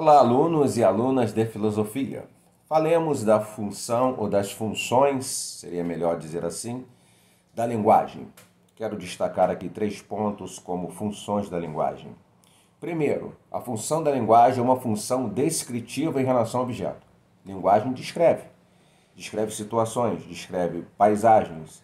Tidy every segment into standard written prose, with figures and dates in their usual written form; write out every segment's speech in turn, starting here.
Olá, alunos e alunas de filosofia. Falemos da função ou das funções, seria melhor dizer assim, da linguagem. Quero destacar aqui 3 pontos como funções da linguagem. Primeiro, a função da linguagem é uma função descritiva em relação ao objeto. Linguagem descreve situações, descreve paisagens,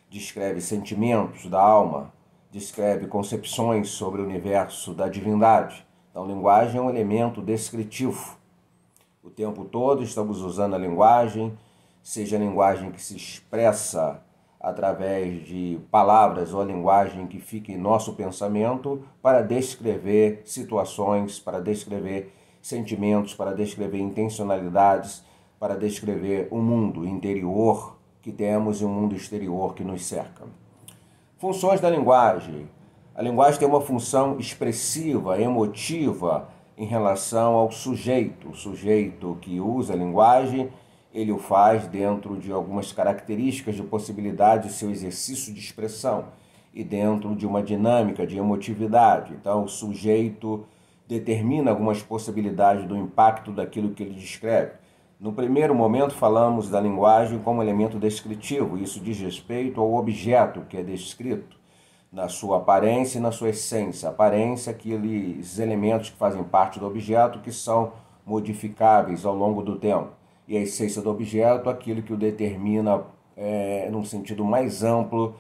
descreve sentimentos da alma, descreve concepções sobre o universo da divindade. Então, linguagem é um elemento descritivo. O tempo todo estamos usando a linguagem, seja a linguagem que se expressa através de palavras ou a linguagem que fica em nosso pensamento para descrever situações, para descrever sentimentos, para descrever intencionalidades, para descrever o mundo interior que temos e o mundo exterior que nos cerca. Funções da linguagem. A linguagem tem uma função expressiva, emotiva em relação ao sujeito. O sujeito que usa a linguagem, ele o faz dentro de algumas características de possibilidade de seu exercício de expressão e dentro de uma dinâmica de emotividade. Então, o sujeito determina algumas possibilidades do impacto daquilo que ele descreve. No primeiro momento, falamos da linguagem como elemento descritivo. Isso diz respeito ao objeto que é descrito, na sua aparência e na sua essência. A aparência, aqueles elementos que fazem parte do objeto que são modificáveis ao longo do tempo. E a essência do objeto, aquilo que o determina num sentido mais amplo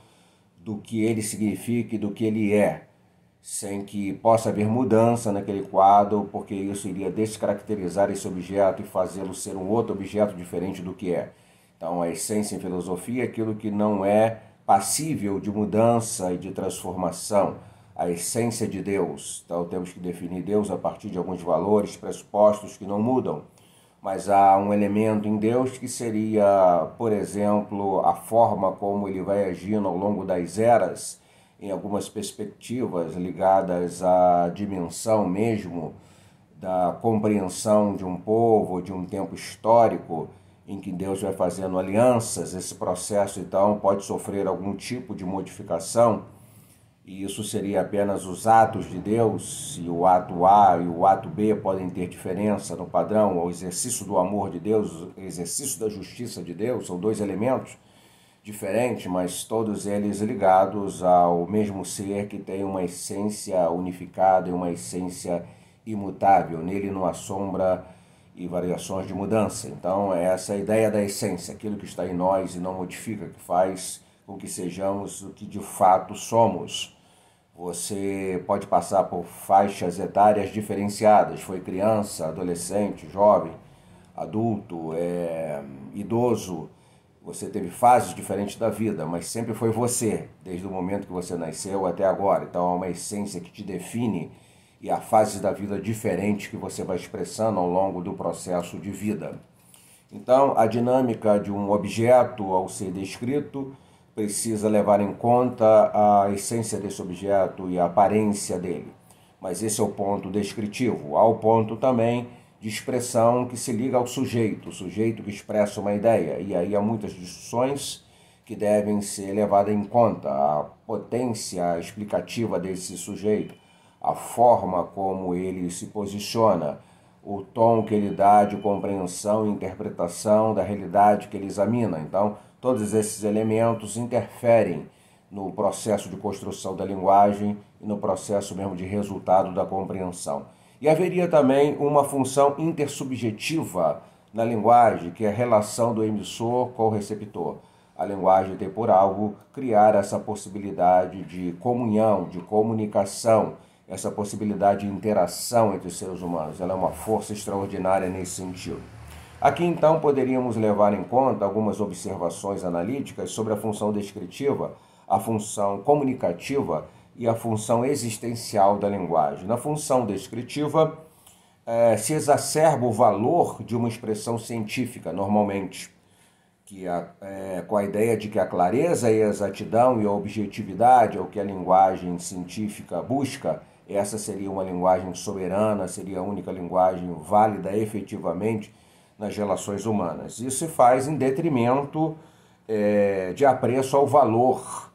do que ele significa e do que ele é, sem que possa haver mudança naquele quadro, porque isso iria descaracterizar esse objeto e fazê-lo ser um outro objeto diferente do que é. Então, a essência em filosofia é aquilo que não é passível de mudança e de transformação, a essência de Deus. Então, temos que definir Deus a partir de alguns valores pressupostos que não mudam. Mas há um elemento em Deus que seria, por exemplo, a forma como ele vai agindo ao longo das eras, em algumas perspectivas ligadas à dimensão mesmo da compreensão de um povo, de um tempo histórico, em que Deus vai fazendo alianças. Esse processo, então, pode sofrer algum tipo de modificação, e isso seria apenas os atos de Deus, e o ato A e o ato B podem ter diferença no padrão. O exercício do amor de Deus, o exercício da justiça de Deus, são 2 elementos diferentes, mas todos eles ligados ao mesmo ser que tem uma essência unificada e uma essência imutável. Nele não há sombra e variações de mudança. Então, essa é a ideia da essência, aquilo que está em nós e não modifica, que faz com que sejamos o que de fato somos. Você pode passar por faixas etárias diferenciadas, foi criança, adolescente, jovem, adulto, idoso. Você teve fases diferentes da vida, mas sempre foi você, desde o momento que você nasceu até agora. Então, há uma essência que te define e há fases da vida diferentes que você vai expressando ao longo do processo de vida. Então, a dinâmica de um objeto ao ser descrito precisa levar em conta a essência desse objeto e a aparência dele. Mas esse é o ponto descritivo. Há o ponto também de expressão que se liga ao sujeito, o sujeito que expressa uma ideia. E aí há muitas discussões que devem ser levadas em conta. A potência explicativa desse sujeito, a forma como ele se posiciona, o tom que ele dá de compreensão e interpretação da realidade que ele examina. Então, todos esses elementos interferem no processo de construção da linguagem e no processo mesmo de resultado da compreensão. E haveria também uma função intersubjetiva na linguagem, que é a relação do emissor com o receptor. A linguagem tem por algo criar essa possibilidade de comunhão, de comunicação, essa possibilidade de interação entre os seres humanos. Ela é uma força extraordinária nesse sentido. Aqui, então, poderíamos levar em conta algumas observações analíticas sobre a função descritiva, a função comunicativa e a função existencial da linguagem. Na função descritiva, se exacerba o valor de uma expressão científica, normalmente, com a ideia de que a clareza e a exatidão e a objetividade é o que a linguagem científica busca. Essa seria uma linguagem soberana, seria a única linguagem válida efetivamente nas relações humanas. Isso se faz em detrimento de apreço ao valor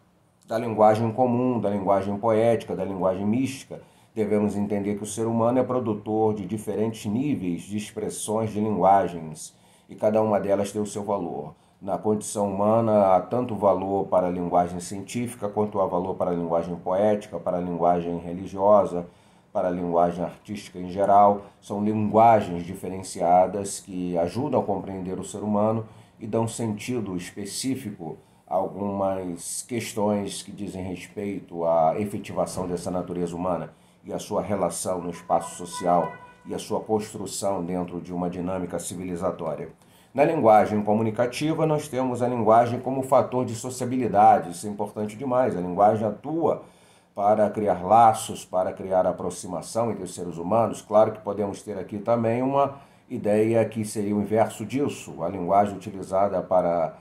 da linguagem comum, da linguagem poética, da linguagem mística, devemos entender que o ser humano é produtor de diferentes níveis de expressões de linguagens e cada uma delas tem o seu valor. Na condição humana, há tanto valor para a linguagem científica quanto há valor para a linguagem poética, para a linguagem religiosa, para a linguagem artística em geral. São linguagens diferenciadas que ajudam a compreender o ser humano e dão sentido específico a algumas questões que dizem respeito à efetivação dessa natureza humana e a sua relação no espaço social e a sua construção dentro de uma dinâmica civilizatória. Na linguagem comunicativa, nós temos a linguagem como fator de sociabilidade. Isso é importante demais. A linguagem atua para criar laços, para criar aproximação entre os seres humanos. Claro que podemos ter aqui também uma ideia que seria o inverso disso. A linguagem utilizada para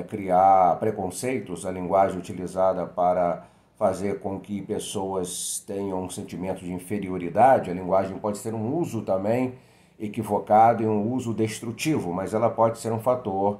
criar preconceitos, a linguagem utilizada para fazer com que pessoas tenham um sentimento de inferioridade. A linguagem pode ser um uso também equivocado e um uso destrutivo, mas ela pode ser um fator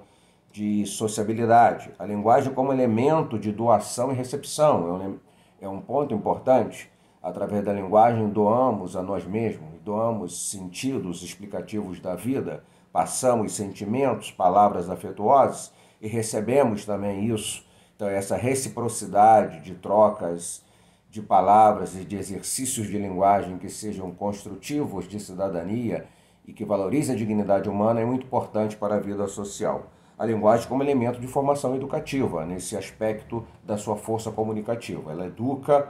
de sociabilidade. A linguagem como elemento de doação e recepção é um ponto importante. Através da linguagem doamos a nós mesmos, doamos sentidos explicativos da vida, passamos sentimentos, palavras afetuosas e recebemos também isso. Então essa reciprocidade de trocas de palavras e de exercícios de linguagem que sejam construtivos de cidadania e que valorizem a dignidade humana é muito importante para a vida social. A linguagem como elemento de formação educativa, nesse aspecto da sua força comunicativa. Ela educa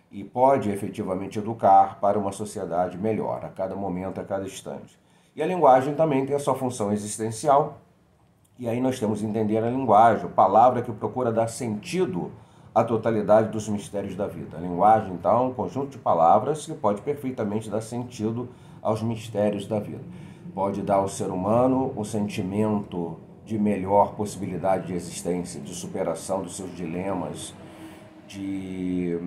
e pode efetivamente educar para uma sociedade melhor, a cada momento, a cada instante. E a linguagem também tem a sua função existencial, e aí nós temos que entender a linguagem, a palavra que procura dar sentido à totalidade dos mistérios da vida. A linguagem, então, é um conjunto de palavras que pode perfeitamente dar sentido aos mistérios da vida. Pode dar ao ser humano um sentimento de melhor possibilidade de existência, de superação dos seus dilemas, de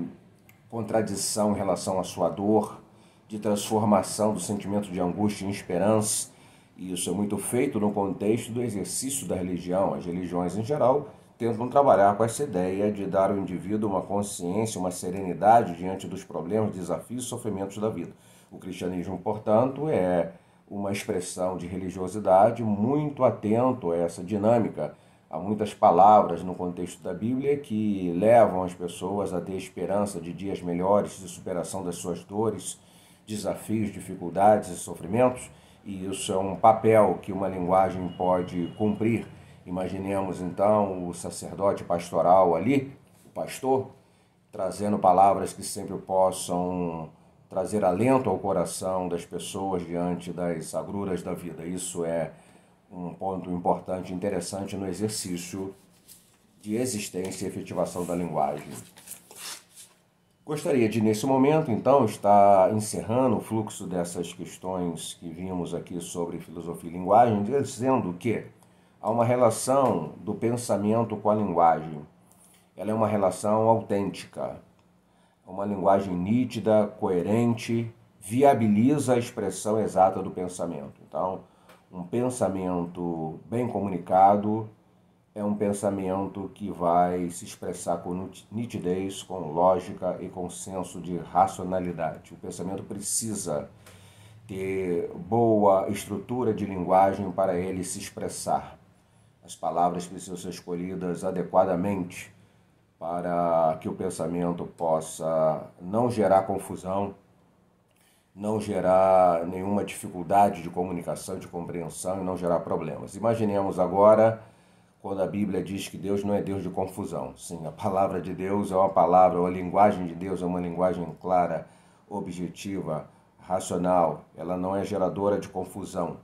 contradição em relação à sua dor, de transformação do sentimento de angústia em esperança. E isso é muito feito no contexto do exercício da religião. As religiões, em geral, tentam trabalhar com essa ideia de dar ao indivíduo uma consciência, uma serenidade diante dos problemas, desafios e sofrimentos da vida. O cristianismo, portanto, é uma expressão de religiosidade muito atento a essa dinâmica. Há muitas palavras no contexto da Bíblia que levam as pessoas a ter esperança de dias melhores, de superação das suas dores, desafios, dificuldades e sofrimentos. E isso é um papel que uma linguagem pode cumprir. Imaginemos então o sacerdote pastoral ali, o pastor, trazendo palavras que sempre possam trazer alento ao coração das pessoas diante das agruras da vida. Isso é um ponto importante e interessante no exercício de existência e efetivação da linguagem. Gostaria de, nesse momento, então, estar encerrando o fluxo dessas questões que vimos aqui sobre filosofia e linguagem, dizendo que há uma relação do pensamento com a linguagem. Ela é uma relação autêntica. Uma linguagem nítida, coerente, viabiliza a expressão exata do pensamento. Então, um pensamento bem comunicado é um pensamento que vai se expressar com nitidez, com lógica e com senso de racionalidade. O pensamento precisa ter boa estrutura de linguagem para ele se expressar. As palavras precisam ser escolhidas adequadamente para que o pensamento possa não gerar confusão, não gerar nenhuma dificuldade de comunicação, de compreensão e não gerar problemas. Imaginemos agora quando a Bíblia diz que Deus não é Deus de confusão. Sim, a palavra de Deus é uma palavra, a linguagem de Deus é uma linguagem clara, objetiva, racional. Ela não é geradora de confusão.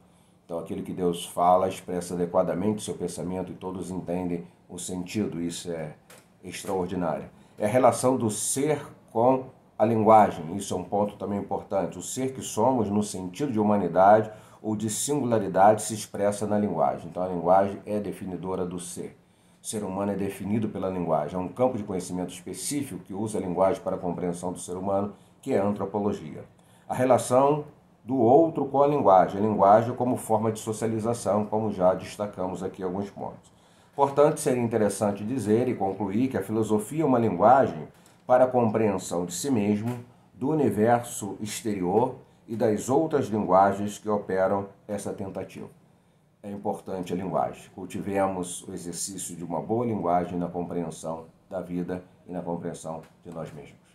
Então, aquilo que Deus fala expressa adequadamente o seu pensamento e todos entendem o sentido. Isso é extraordinário. É a relação do ser com a linguagem. Isso é um ponto também importante. O ser que somos, no sentido de humanidade ou de singularidade, se expressa na linguagem. Então, a linguagem é definidora do ser. O ser humano é definido pela linguagem. É um campo de conhecimento específico que usa a linguagem para a compreensão do ser humano, que é a antropologia. A relação do outro com a linguagem como forma de socialização, como já destacamos aqui alguns pontos. Portanto, seria interessante dizer e concluir que a filosofia é uma linguagem para a compreensão de si mesmo, do universo exterior e das outras linguagens que operam essa tentativa. É importante a linguagem. Cultivemos o exercício de uma boa linguagem na compreensão da vida e na compreensão de nós mesmos.